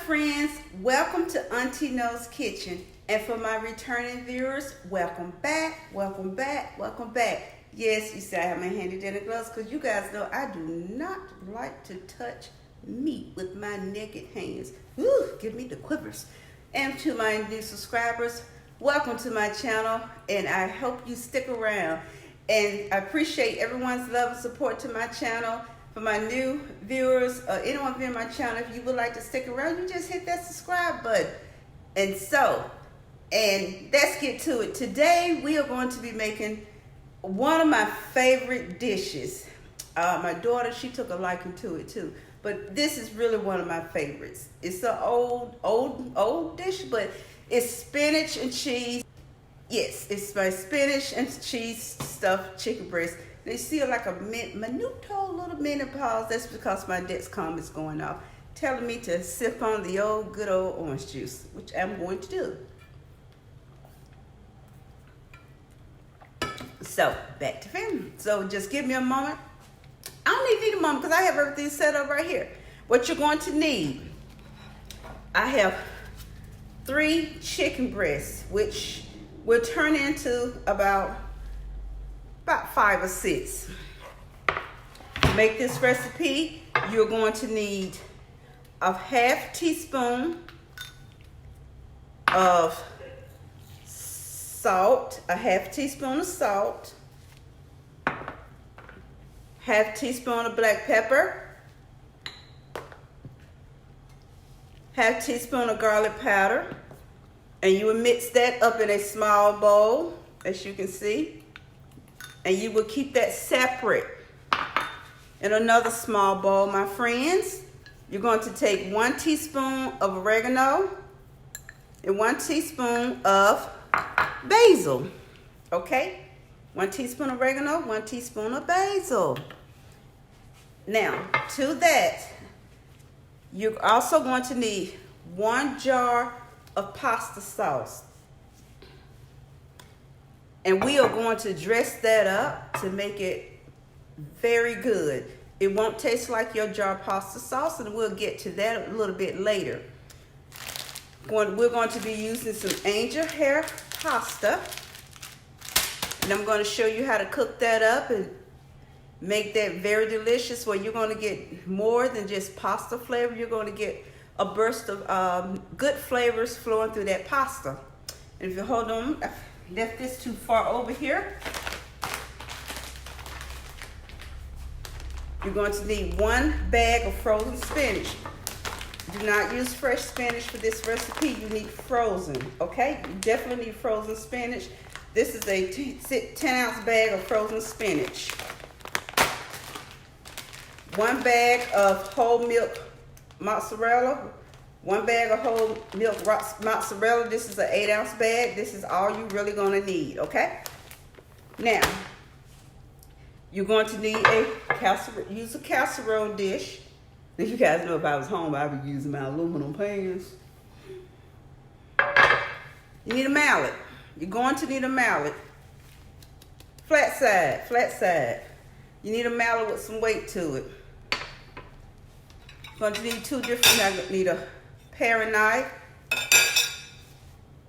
friends, welcome to Auntie Knows Kitchen. And for my returning viewers, welcome back, welcome back, welcome back. Yes, you see I have my handy dandy gloves because you guys know I do not like to touch meat with my naked hands. Ooh, give me the quivers. And to my new subscribers, welcome to my channel, and I hope you stick around. And I appreciate everyone's love and support to my channel. For my new viewers, anyone viewing my channel, if you would like to stick around, you just hit that subscribe button. And let's get to it. Today, we are going to be making one of my favorite dishes. My daughter, she took a liking to it too. But this is really one of my favorites. It's an old dish, but it's spinach and cheese. Yes, it's my spinach and cheese stuffed chicken breast. They see like a minuto little menopause. That's because my Dexcom is going off, telling me to sip on the good old orange juice, which I'm going to do. So, back to filming. So, just give me a moment. I don't even need a moment because I have everything set up right here. What you're going to need, I have 3 chicken breasts, which will turn into about 5 or 6. To make this recipe, you're going to need a ½ teaspoon of salt, a ½ teaspoon of salt, ½ teaspoon of black pepper, ½ teaspoon of garlic powder, and you will mix that up in a small bowl, as you can see. And you will keep that separate. In another small bowl, my friends, you're going to take 1 teaspoon of oregano and 1 teaspoon of basil. Okay? 1 teaspoon of oregano, 1 teaspoon of basil. Now, to that, you're also going to need 1 jar of pasta sauce. And we are going to dress that up to make it very good. It won't taste like your jar pasta sauce, and we'll get to that a little bit later. We're going to be using some angel hair pasta. And I'm going to show you how to cook that up and make that very delicious, where you're going to get more than just pasta flavor. You're going to get a burst of good flavors flowing through that pasta. And if you hold on, left this too far over here. You're going to need 1 bag of frozen spinach. Do not use fresh spinach for this recipe. You need frozen, okay? You definitely need frozen spinach. This is a 10-ounce bag of frozen spinach. 1 bag of whole milk mozzarella. 1 bag of whole milk mozzarella. This is an 8-ounce bag. This is all you're really going to need, okay? Now, you're going to need use a casserole dish. If you guys know, if I was home, I'd be using my aluminum pans. You need a mallet. You're going to need a mallet. Flat side, flat side. You need a mallet with some weight to it. You're going to need 2 different, you need a paring knife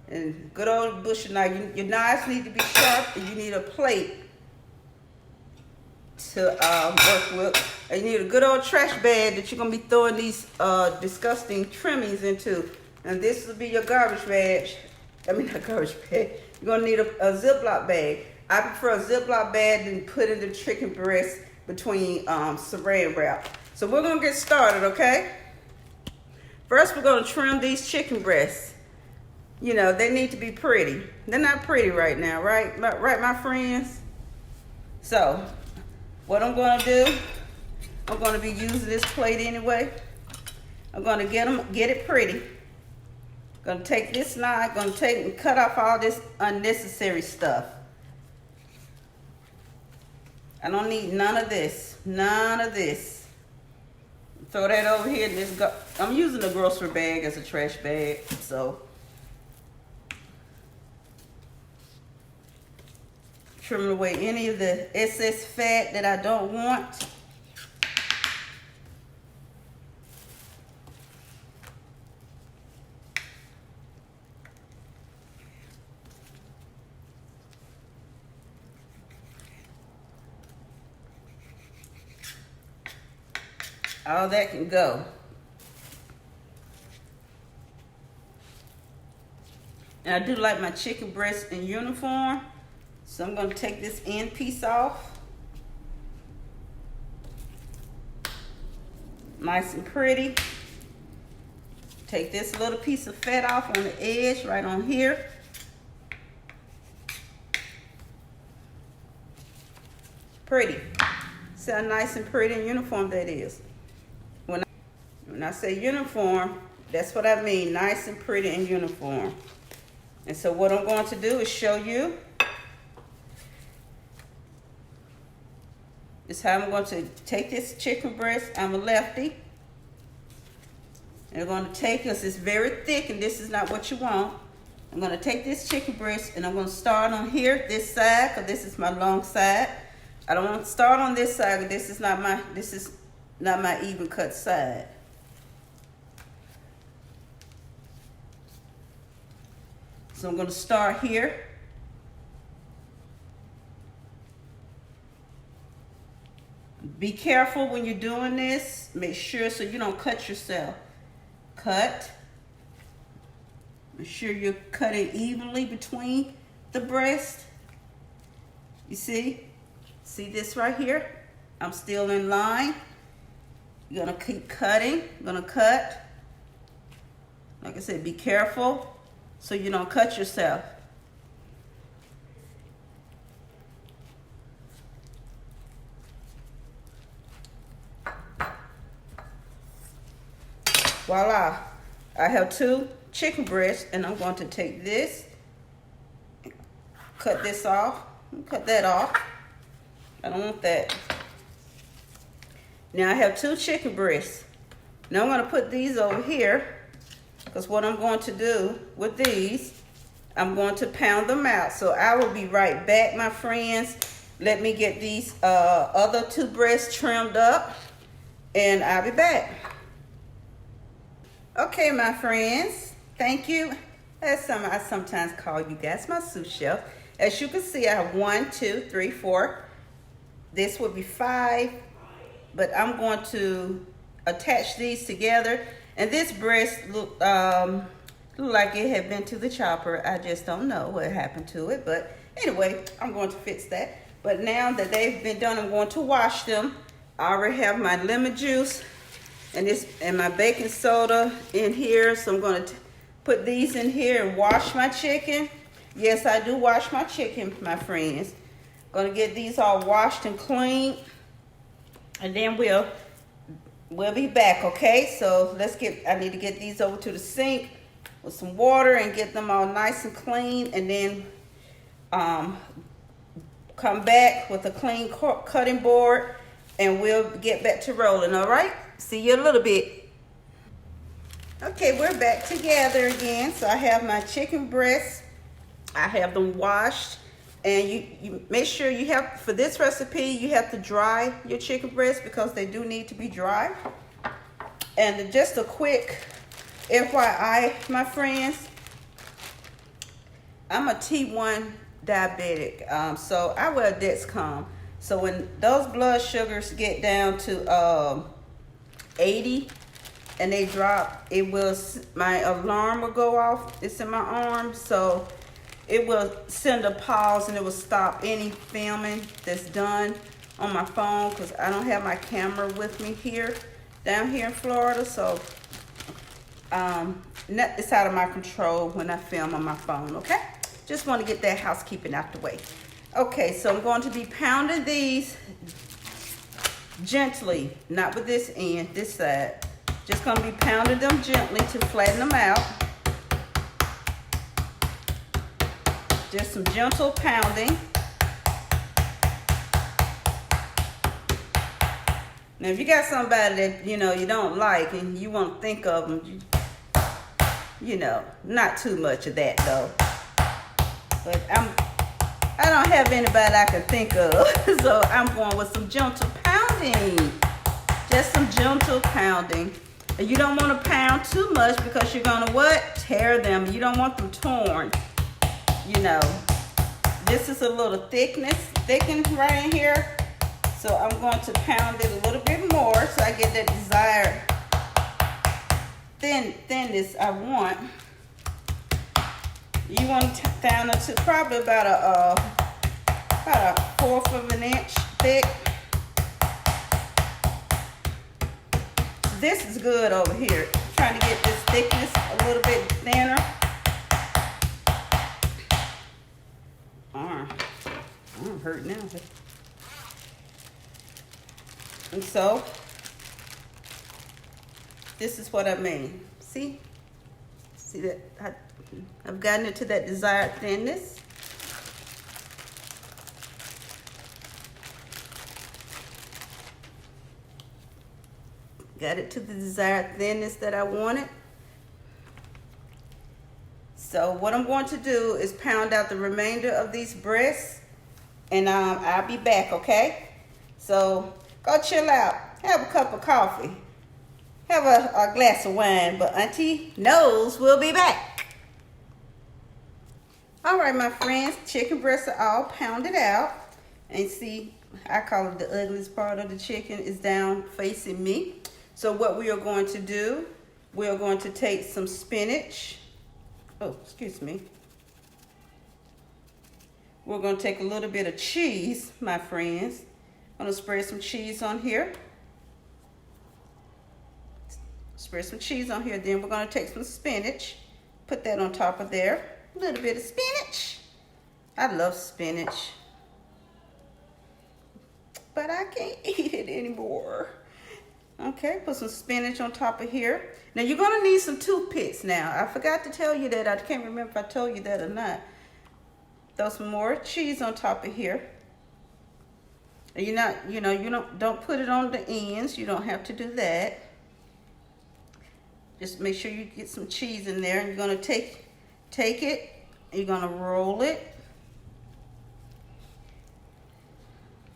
and good old butcher knife. Your knives need to be sharp, and you need a plate to work with. And you need a good old trash bag that you're going to be throwing these disgusting trimmings into. And this will be your garbage bag. I mean, not garbage bag. You're going to need a Ziploc bag. I prefer a Ziploc bag than put in the chicken breast between saran wrap. So we're going to get started, okay? First, we're going to trim these chicken breasts. You know, they need to be pretty. They're not pretty right now, right? Right, my friends? So, what I'm going to do, I'm going to be using this plate anyway. I'm going to get it pretty. Going to take this knife, going to take and cut off all this unnecessary stuff. I don't need none of this. None of this. Throw that over here. I'm using a grocery bag as a trash bag, so trimming away any of the excess fat that I don't want. All that can go. And I do like my chicken breast in uniform. So I'm going to take this end piece off. Nice and pretty. Take this little piece of fat off on the edge right on here. Pretty. See how nice and pretty and uniform that is. When I say uniform, that's what I mean. Nice and pretty and uniform. And so what I'm going to do is show you. This is how I'm going to take this chicken breast. I'm a lefty. And I'm going to take, because it's very thick and this is not what you want. I'm going to take this chicken breast and I'm going to start on here, this side, because this is my long side. I don't want to start on this side, because this is not my even cut side. So I'm going to start here. Be careful when you're doing this. Make sure so you don't cut yourself. Cut. Make sure you're cutting evenly between the breast. You see? See this right here? I'm still in line. You're gonna keep cutting. I'm gonna cut. Like I said, be careful so you don't cut yourself. Voila. I have 2 chicken breasts and I'm going to take this, cut this off, cut that off. I don't want that. Now I have 2 chicken breasts. Now I'm going to put these over here, because what I'm going to do with these, I'm going to pound them out. So I will be right back, my friends. Let me get these other 2 breasts trimmed up and I'll be back. Okay, my friends, thank you. I sometimes call you guys my sous chef. As you can see, I have 1, 2, 3, 4. This would be 5, but I'm going to attach these together. And this breast look like it had been to the chopper. I just don't know what happened to it, but anyway, I'm going to fix that. But now that they've been done, I'm going to wash them. I already have my lemon juice and my baking soda in here, so I'm going to put these in here and wash my chicken. Yes, I do wash my chicken, my friends. Going to get these all washed and clean, and then we'll be back. Okay, so I need to get these over to the sink with some water and get them all nice and clean, and then come back with a clean cutting board and we'll get back to rolling. All right, see you in a little bit. Okay, we're back together again. So I have my chicken breasts. I have them washed, and you make sure you have, for this recipe, you have to dry your chicken breasts because they do need to be dry. And just a quick FYI, my friends, I'm a T1 diabetic, so I wear Dexcom. So when those blood sugars get down to 80 and they drop, my alarm will go off. It's in my arm, so it will send a pause and it will stop any filming that's done on my phone, because I don't have my camera with me down here in Florida. So it's out of my control when I film on my phone. Okay, just want to get that housekeeping out the way. Okay, so I'm going to be pounding these gently, not with this end, this side. Just going to be pounding them gently to flatten them out. Just some gentle pounding. Now, if you got somebody that, you don't like and you want to think of them, not too much of that, though. But I don't have anybody I can think of, so I'm going with some gentle pounding. Just some gentle pounding. And you don't want to pound too much because you're going to what? Tear them. You don't want them torn. This is a little thickened right in here. So I'm going to pound it a little bit more so I get that desired thinness I want. You want to pound it to probably about a fourth of an inch thick. This is good over here. Trying to get this thickness a little bit thinner. I'm hurt now. And so, this is what I mean. See? See that? I've gotten it to that desired thinness. Got it to the desired thinness that I wanted. So what I'm going to do is pound out the remainder of these breasts, and I'll be back, okay? So go chill out, have a cup of coffee, have a glass of wine, but Auntie knows we'll be back. All right, my friends, chicken breasts are all pounded out. And see, I call it the ugliest part of the chicken is down facing me. So what we are going to do, we are going to take some spinach. Oh, excuse me. We're going to take a little bit of cheese, my friends. I'm going to spread some cheese on here. Spread some cheese on here. Then we're going to take some spinach. Put that on top of there. A little bit of spinach. I love spinach. But I can't eat it anymore. Okay, put some spinach on top of here. Now you're gonna need some toothpicks now. I forgot to tell you that. I can't remember if I told you that or not. Throw some more cheese on top of here. And don't put it on the ends. You don't have to do that. Just make sure you get some cheese in there. And you're gonna take it, you're gonna roll it.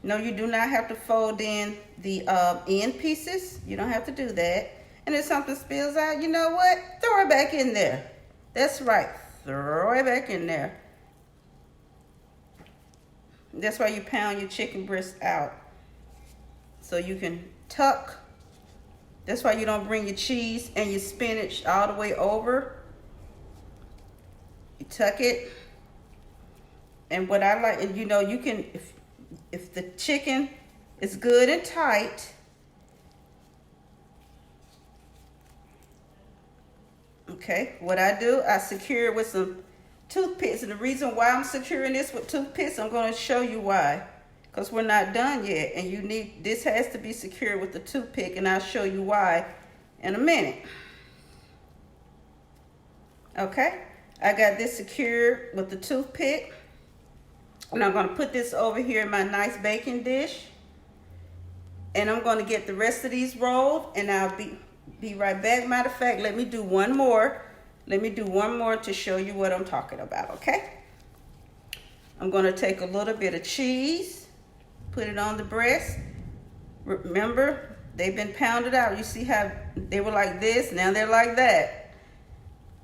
No, you do not have to fold in the end pieces. You don't have to do that. And if something spills out, you know what? Throw it back in there. That's right. Throw it back in there. That's why you pound your chicken breast out. So you can tuck. That's why you don't bring your cheese and your spinach all the way over. You tuck it. And what I like, and you can, if the chicken is good and tight, okay, what I do, I secure it with some toothpicks. And the reason why I'm securing this with toothpicks, I'm going to show you why. Because we're not done yet. And this has to be secured with the toothpick. And I'll show you why in a minute. Okay, I got this secured with the toothpick. And I'm going to put this over here in my nice baking dish. And I'm going to get the rest of these rolled. And I'll be right back. Matter of fact, let me do one more. Let me do one more to show you what I'm talking about, okay? I'm going to take a little bit of cheese. Put it on the breast. Remember, they've been pounded out. You see how they were like this? Now they're like that.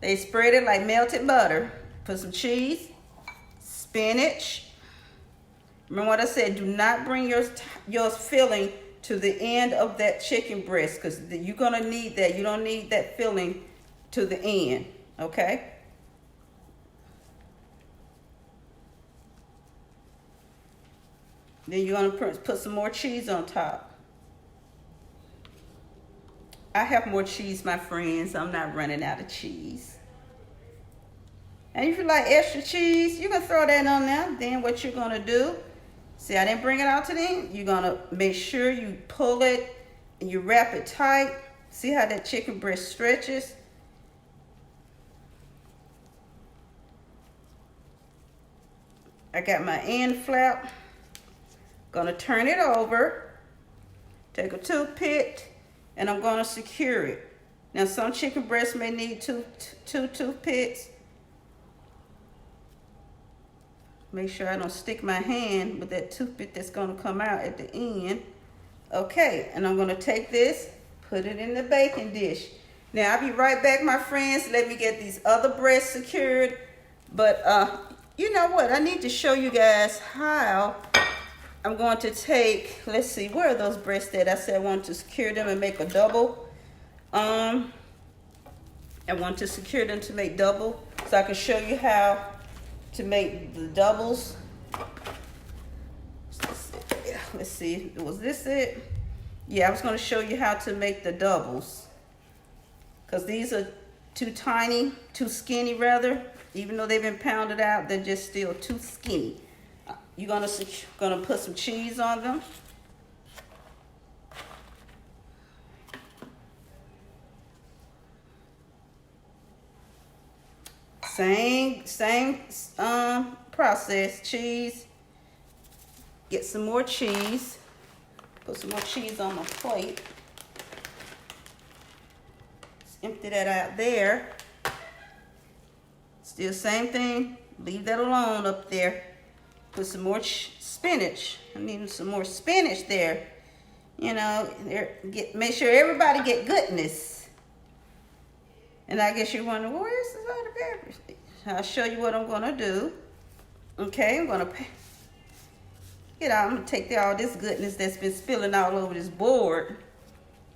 They spread it like melted butter. Put some cheese. Spinach. Remember what I said, do not bring your filling to the end of that chicken breast because you're going to need that. You don't need that filling to the end, okay? Then you're going to put some more cheese on top. I have more cheese, my friends. I'm not running out of cheese. And if you like extra cheese, you can throw that on there. Then what you're going to do, see, I didn't bring it out to them. You're going to make sure you pull it and you wrap it tight. See how that chicken breast stretches? I got my end flap. Going to turn it over. Take a toothpick and I'm going to secure it. Now some chicken breasts may need two toothpicks. Make sure I don't stick my hand with that toothpick that's going to come out at the end. Okay, and I'm going to take this, put it in the baking dish. Now, I'll be right back, my friends. Let me get these other breasts secured. But you know what? I need to show you guys how I'm going to take, let's see, where are those breasts at? I said I want to secure them and make a double. I want to secure them to make double, so I can show you how to make the doubles. Let's see, was this it? Yeah, I was going to show you how to make the doubles, because these are too tiny, too skinny rather. Even though they've been pounded out, they're just still too skinny. You're gonna put some cheese on them. Same process. Cheese. Get some more cheese. Put some more cheese on my plate. Just empty that out there. Still same thing. Leave that alone up there. Put some more spinach. I need some more spinach there. You know, make sure everybody get goodness. And I guess you're wondering, well, where's the other peppers? I'll show you what I'm gonna do. Okay, I'm gonna take all this goodness that's been spilling all over this board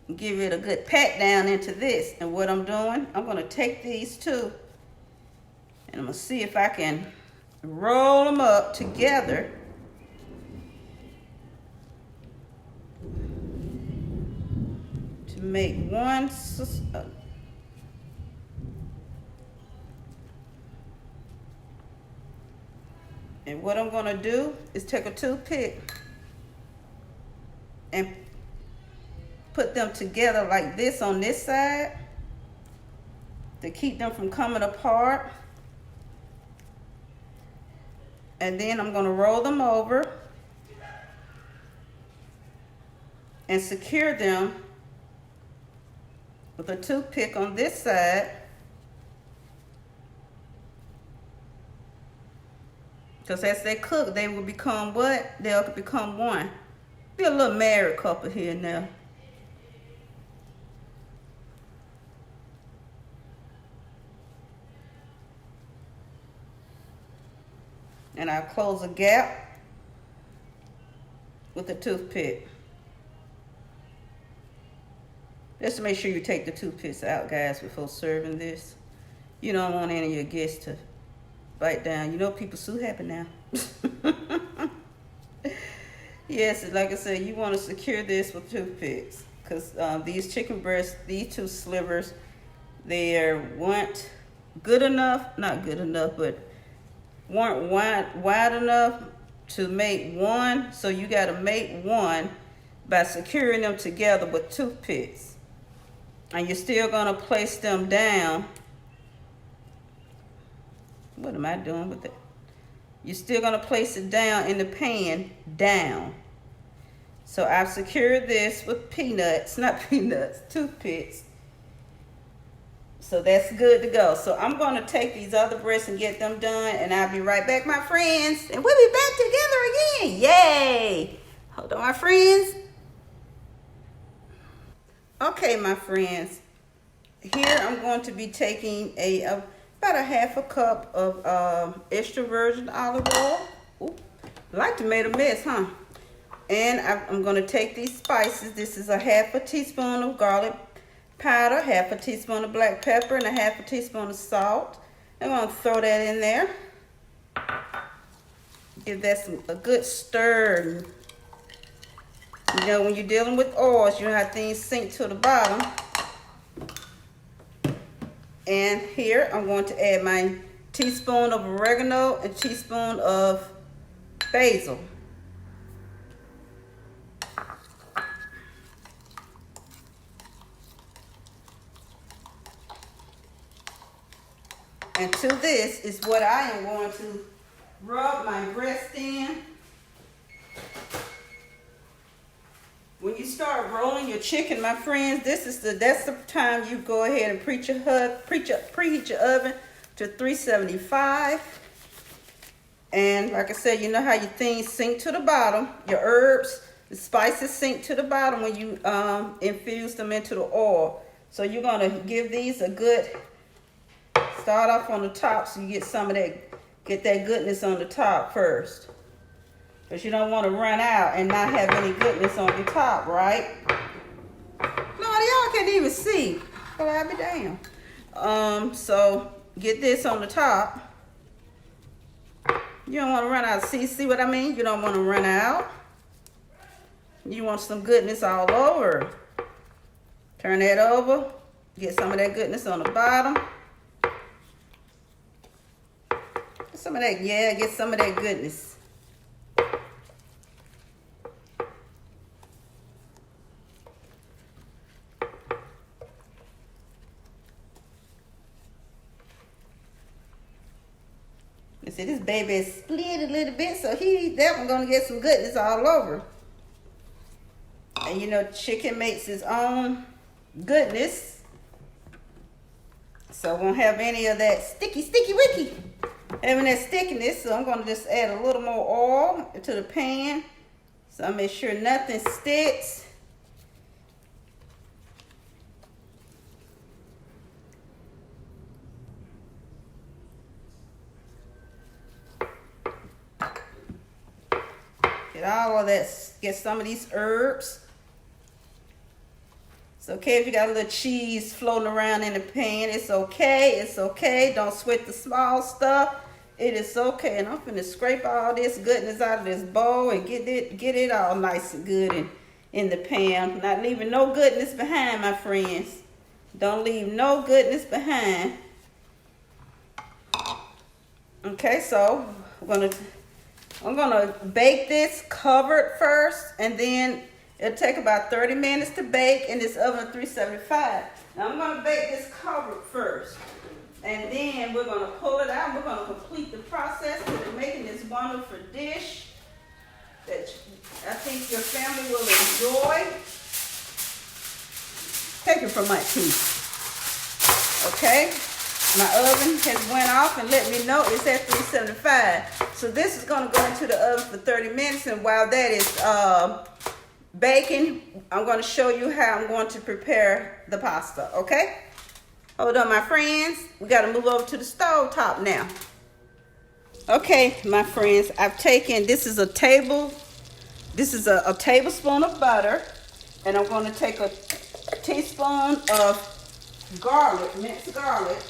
and give it a good pat down into this. And what I'm doing, I'm gonna take these two and I'm gonna see if I can roll them up together to make one. And what I'm gonna do is take a toothpick and put them together like this on this side to keep them from coming apart. And then I'm gonna roll them over and secure them with a toothpick on this side. Because as they cook, they will become what? They'll become one. Be a little married couple here now. And I'll close a gap with a toothpick. Just make sure you take the toothpicks out, guys, before serving this. You don't want any of your guests to bite down. You know people so happy now. Yes, like I said, you want to secure this with toothpicks. Because these chicken breasts, these two slivers, they weren't good enough. Not good enough, but weren't wide enough to make one. So you got to make one by securing them together with toothpicks. And you're still going to place them down. What am I doing with it? You're still going to place it down in the pan, down. So I've secured this with toothpicks. So that's good to go. So I'm going to take these other breasts and get them done. And I'll be right back, my friends. And we'll be back together again. Yay! Hold on, my friends. Okay, my friends. Here I'm going to be taking about a half a cup of extra virgin olive oil. Ooh, like to make a mess, huh? And I'm going to take these spices. This is a half a teaspoon of garlic powder, half a teaspoon of black pepper, and a half a teaspoon of salt. I'm going to throw that in there. Give that a good stir. You know, when you're dealing with oils, you know how things sink to the bottom. And here I'm going to add my teaspoon of oregano and teaspoon of basil. And to this is what I am going to rub my breast in. When you start rolling your chicken, my friends, that's the time you go ahead and preheat your oven to 375. And like I said, you know how your things sink to the bottom, your herbs, the spices sink to the bottom when you infuse them into the oil. So you're gonna give these a good start off on the top so you get some of that, get that goodness on the top first. Because you don't want to run out and not have any goodness on your top, right? No, y'all can't even see. But I'll be damn. So get this on the top. You don't want to run out. See what I mean? You don't want to run out. You want some goodness all over. Turn that over. Get some of that goodness on the bottom. Get some of that, yeah, get some of that goodness. You see, this baby is split a little bit, so he's definitely gonna get some goodness all over. And you know, chicken makes its own goodness, so won't have any of that sticky wicky, having that stickiness. So I'm gonna just add a little more oil to the pan, so I make sure nothing sticks. Get all of that, get some of these herbs. It's okay if you got a little cheese floating around in the pan. It's okay. It's okay. Don't sweat the small stuff. It is okay. And I'm finna scrape all this goodness out of this bowl and get it all nice and good in the pan. Not leaving no goodness behind, my friends. Don't leave no goodness behind. Okay, so I'm gonna bake this covered first, and then it'll take about 30 minutes to bake in this oven of 375. Now I'm gonna bake this covered first, and then we're gonna pull it out. We're gonna complete the process of making this wonderful dish that I think your family will enjoy. Take it from my teeth. Okay, my oven has went off and let me know it's at 375. So this is gonna go into the oven for 30 minutes, and while that is baking, I'm going to show you how I'm going to prepare the pasta, okay? Hold on, my friends. We got to move over to the stove top now. Okay, my friends, I've taken, this is a tablespoon of butter, and I'm going to take a teaspoon of garlic, minced garlic.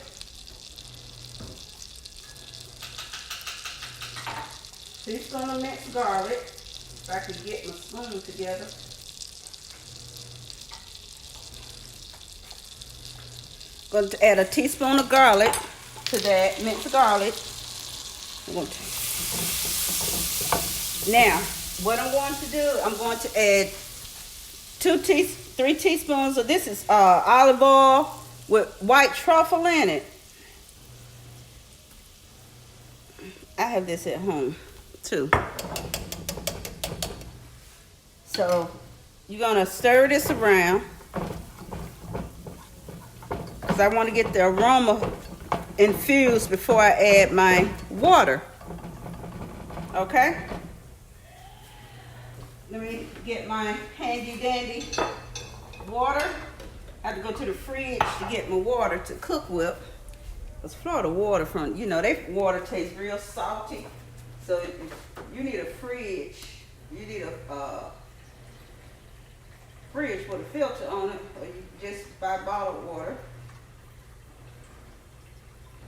Teaspoon of minced garlic. If I could get my spoon together. Going to add a teaspoon of garlic to that, minced garlic. Now, what I'm going to do, I'm going to add 3 teaspoons of this is olive oil with white truffle in it. I have this at home too. So you're gonna stir this around because I want to get the aroma infused before I add my water. Okay? Let me get my handy dandy water. I have to go to the fridge to get my water to cook with. Because Florida water from, you know, their water tastes real salty. So you need a fridge. You need a fridge with a filter on it, or you just buy bottled water.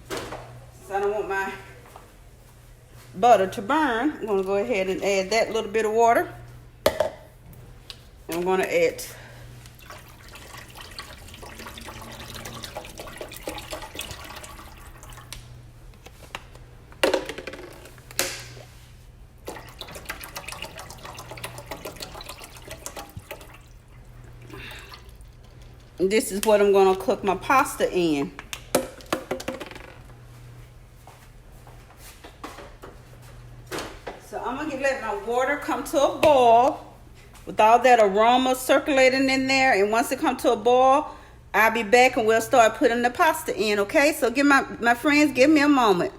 Since I don't want my butter to burn, I'm going to go ahead and add that little bit of water. And I'm going to add this is what I'm going to cook my pasta in. So I'm going to let my water come to a boil with all that aroma circulating in there. And once it comes to a boil, I'll be back and we'll start putting the pasta in, okay? So give my friends, give me a moment.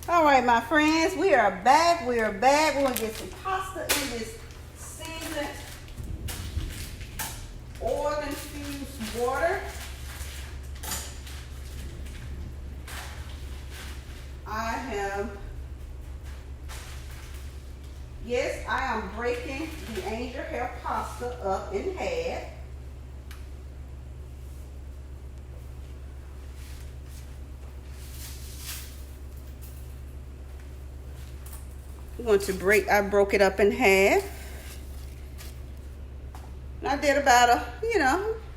All right, my friends, we are back. We are back. We're going to get some pasta in this seasoned oil-infused water. I have I'm breaking the angel hair pasta up in half. I'm going to I broke it up in half. And I did about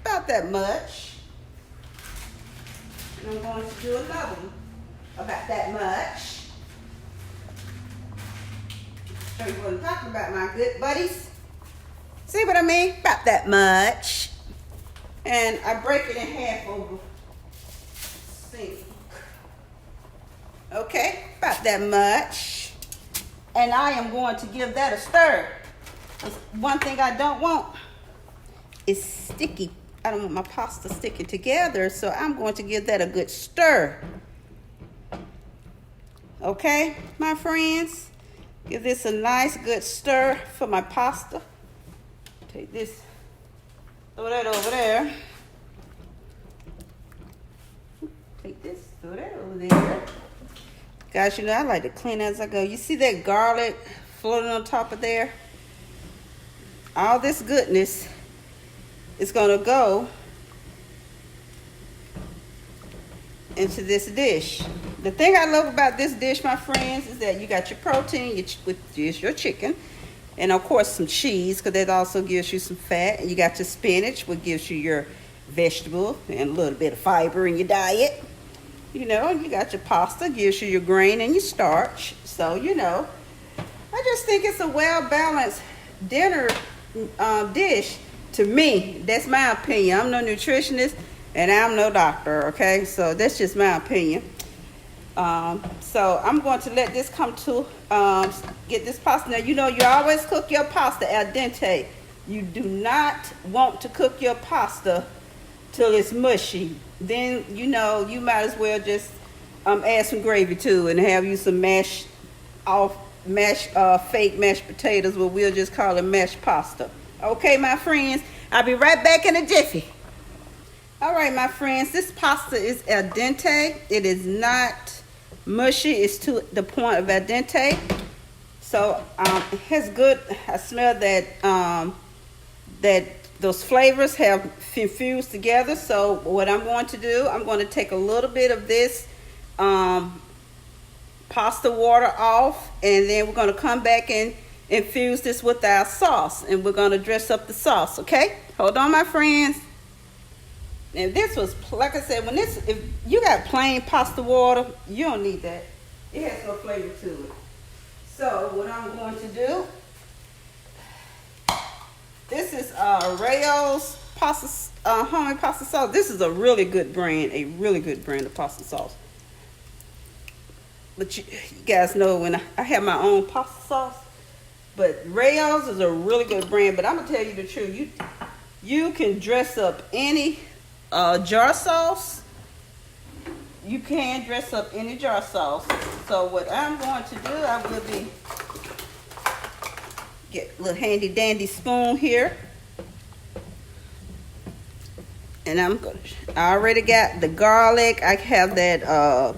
about that much. And I'm going to do another one about that much. Show you what I'm talking about, my good buddies. See what I mean? About that much. And I break it in half over sink. Okay, about that much. And I am going to give that a stir. One thing I don't want is sticky. I don't want my pasta sticking together, so I'm going to give that a good stir. Okay, my friends? Give this a nice good stir for my pasta. Take this, throw that over there. Take this, throw that over there. Guys, you know I like to clean as I go. You see that garlic floating on top of there? All this goodness is gonna go into this dish. The thing I love about this dish, my friends, is that you got your protein, which is your chicken, and of course some cheese, because that also gives you some fat. And you got your spinach, which gives you your vegetable and a little bit of fiber in your diet. You know, you got your pasta, gives you your grain and your starch. So, you know, I just think it's a well-balanced dinner dish to me. That's my opinion. I'm no nutritionist and I'm no doctor, okay? So that's just my opinion. So I'm going to let this come to, get this pasta. Now, you know, you always cook your pasta al dente. You do not want to cook your pasta till it's mushy. Then, you know, you might as well just add some gravy to it and have you some fake mashed potatoes, what we'll just call it mashed pasta. Okay, my friends, I'll be right back in a jiffy. All right, my friends, this pasta is al dente. It is not mushy. It's to the point of al dente. So it has good, I smell that that those flavors have infused together. So what I'm going to do, I'm going to take a little bit of this pasta water off, and then we're going to come back and infuse this with our sauce, and we're going to dress up the sauce. Okay, hold on, my friends. And this was, like I said, if you got plain pasta water, you don't need that. It has no flavor to it. So what I'm going to do, this is Rayo's pasta, homemade pasta sauce. This is a really good brand of pasta sauce. But you guys know when I have my own pasta sauce. But Rayo's is a really good brand. But I'm gonna tell you the truth. You can dress up any jar sauce. You can dress up any jar sauce. So what I'm going to do, I will be get a little handy dandy spoon here. And I already got the garlic. I have that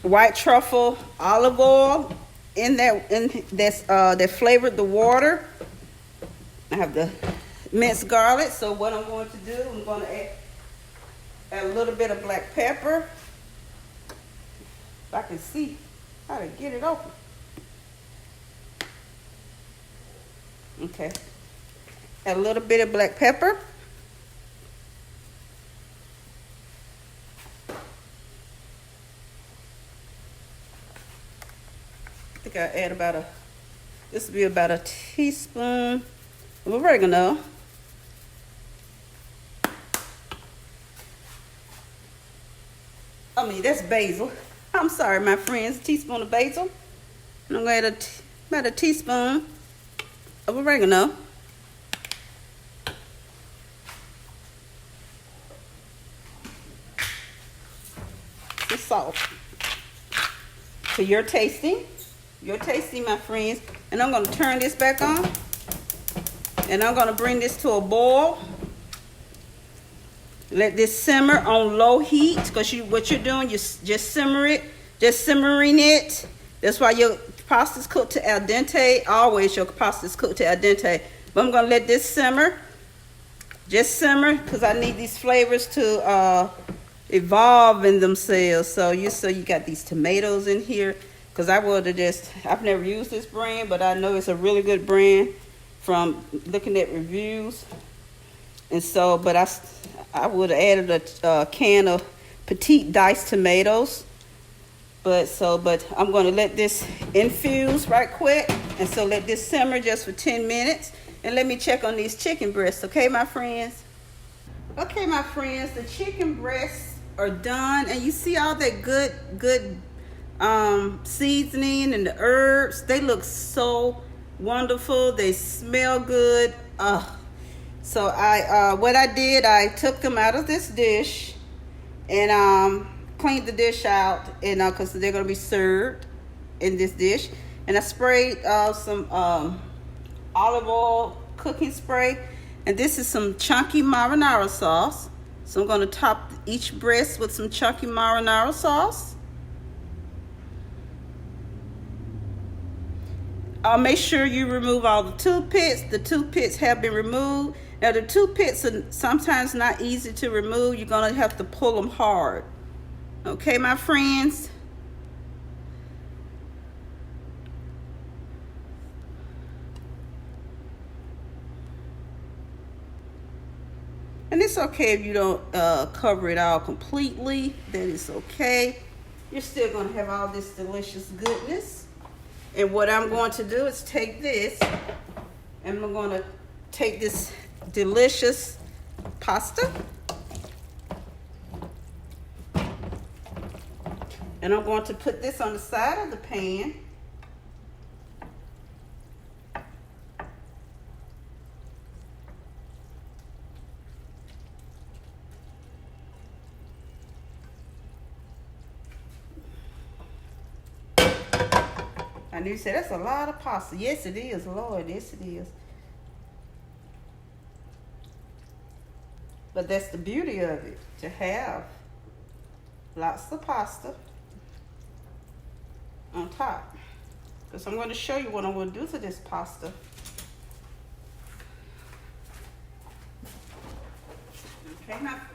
white truffle olive oil in that flavored the water. I have the minced garlic. So what I'm going to do, I'm going to add a little bit of black pepper. If I can see how to get it open. Okay. Add a little bit of black pepper. I think I add this will be about a teaspoon of oregano. That's basil. I'm sorry, my friends, a teaspoon of basil. And I'm going to add about a teaspoon of oregano. The salt. To your tasting, my friends. And I'm going to turn this back on. And I'm going to bring this to a boil. Let this simmer on low heat, because what you're doing, you just simmer it, just simmering it. That's why your pasta's cooked to al dente. Always your pasta's cooked to al dente. But I'm gonna let this simmer. Just simmer, because I need these flavors to evolve in themselves. So you got these tomatoes in here. Because I've never used this brand, but I know it's a really good brand from looking at reviews. And so, but I would have added a can of petite diced tomatoes. But I'm going to let this infuse right quick. And so let this simmer just for 10 minutes. And let me check on these chicken breasts, okay, my friends? Okay, my friends, the chicken breasts are done. And you see all that good seasoning and the herbs. They look so wonderful. They smell good. So what I did, I took them out of this dish and cleaned the dish out, and because they're going to be served in this dish. And I sprayed some olive oil cooking spray, and this is some chunky marinara sauce. So I'm going to top each breast with some chunky marinara sauce. Make sure you remove all the toothpicks. The toothpicks have been removed. Now the toothpicks are sometimes not easy to remove. You're going to have to pull them hard. Okay, my friends? And it's okay if you don't cover it all completely. That is okay. You're still going to have all this delicious goodness. And what I'm going to do is take this, and I'm going to take this delicious pasta, and I'm going to put this on the side of the pan. I knew you said that's a lot of pasta. Yes, it is, Lord. Yes, it is. But that's the beauty of it, to have lots of pasta on top. Because I'm going to show you what I'm going to do to this pasta. Okay, my friends.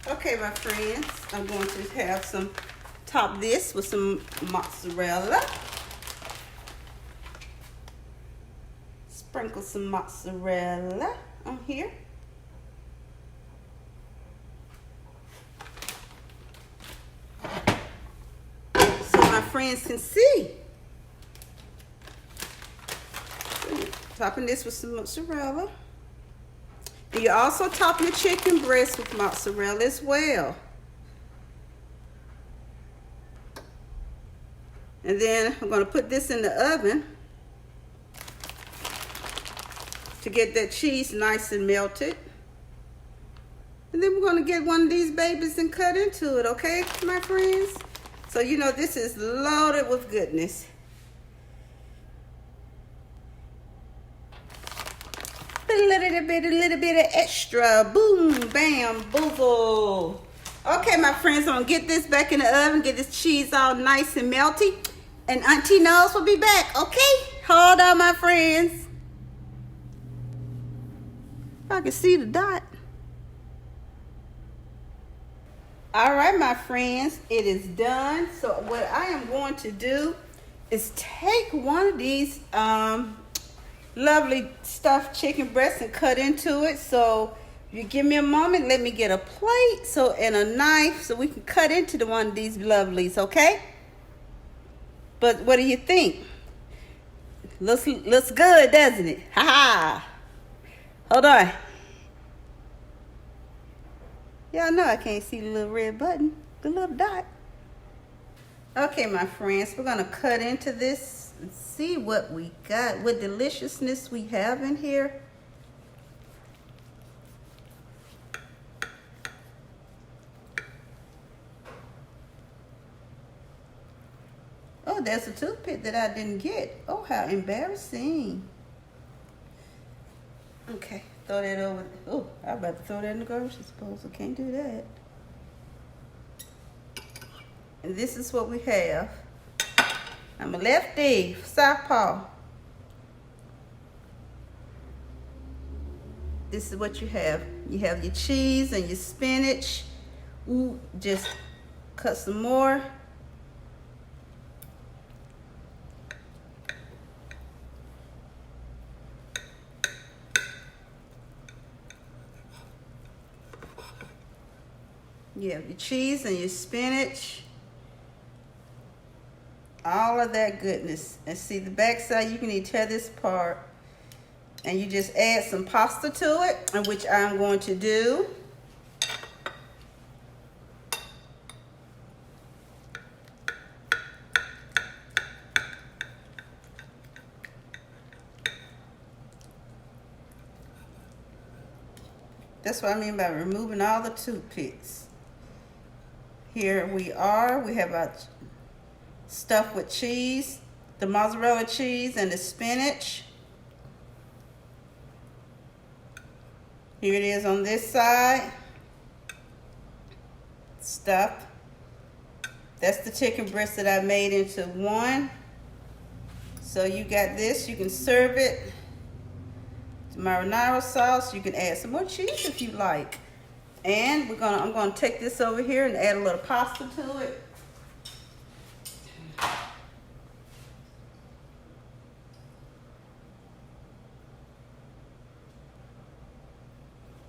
Okay, my friends, I'm going to have top this with some mozzarella. Sprinkle some mozzarella on here. So my friends can see. Topping this with some mozzarella. And you also top your chicken breast with mozzarella as well. And then I'm going to put this in the oven to get that cheese nice and melted. And then we're going to get one of these babies and cut into it, okay, my friends? So you know this is loaded with goodness. A little bit of extra. Boom, bam, boozle. Okay, my friends, I'm gonna get this back in the oven, get this cheese all nice and melty, and Auntie Nose will be back. Okay, hold on, my friends. If I can see the dot. All right, my friends, it is done. So what I am going to do is take one of these lovely stuffed chicken breasts and cut into it. So if you give me a moment, let me get a plate and a knife so we can cut into one of these lovelies, okay? But what do you think? Looks good, doesn't it? Ha ha. Hold on. Y'all know I can't see the little red button, the little dot. Okay, my friends, we're gonna cut into this and see what we got, what deliciousness we have in here. Oh, there's a toothpick that I didn't get. Oh, how embarrassing. Okay, throw that over. Oh, I'm about to throw that in the garbage, I suppose. I can't do that. And this is what we have. I'm a lefty, southpaw. This is what you have. You have your cheese and your spinach. Ooh, just cut some more. You have your cheese and your spinach. All of that goodness. And see the back side, you can even tear this apart. And you just add some pasta to it, and which I'm going to do. That's what I mean by removing all the toothpicks. Here we are. We have our stuff with cheese, the mozzarella cheese and the spinach. Here it is on this side. Stuff. That's the chicken breast that I made into one. So you got this. You can serve it. Marinara sauce. You can add some more cheese if you like. And I'm gonna take this over here and add a little pasta to it.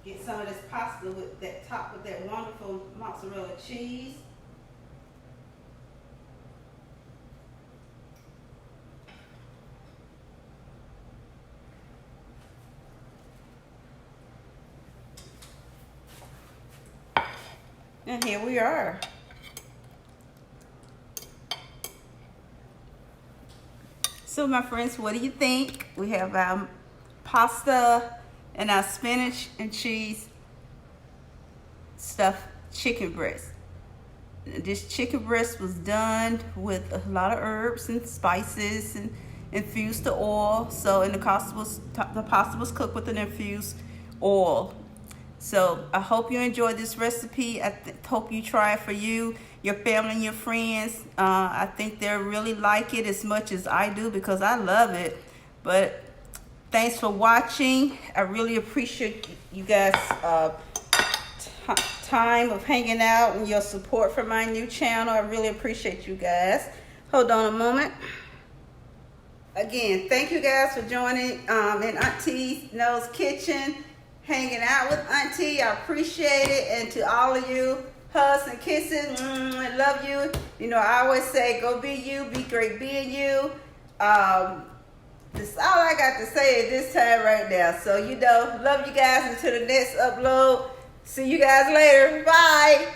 Get some of this pasta with that top with that wonderful mozzarella cheese. And here we are. So my friends, what do you think? We have our pasta and our spinach and cheese stuffed chicken breast. This chicken breast was done with a lot of herbs and spices and infused the oil. So, and the pasta was cooked with an infused oil. So I hope you enjoyed this recipe. I hope you try it for you, your family, and your friends. I think they'll really like it as much as I do because I love it. But thanks for watching. I really appreciate you guys' time of hanging out and your support for my new channel. I really appreciate you guys. Hold on a moment. Again, thank you guys for joining in Auntie Knows Kitchen, hanging out with Auntie. I appreciate it. And to all of you, hugs and kisses. I love you. You know, I always say, go be you, be great being you. That's all I got to say at this time right now. So, you know, love you guys until the next upload. See you guys later. Bye.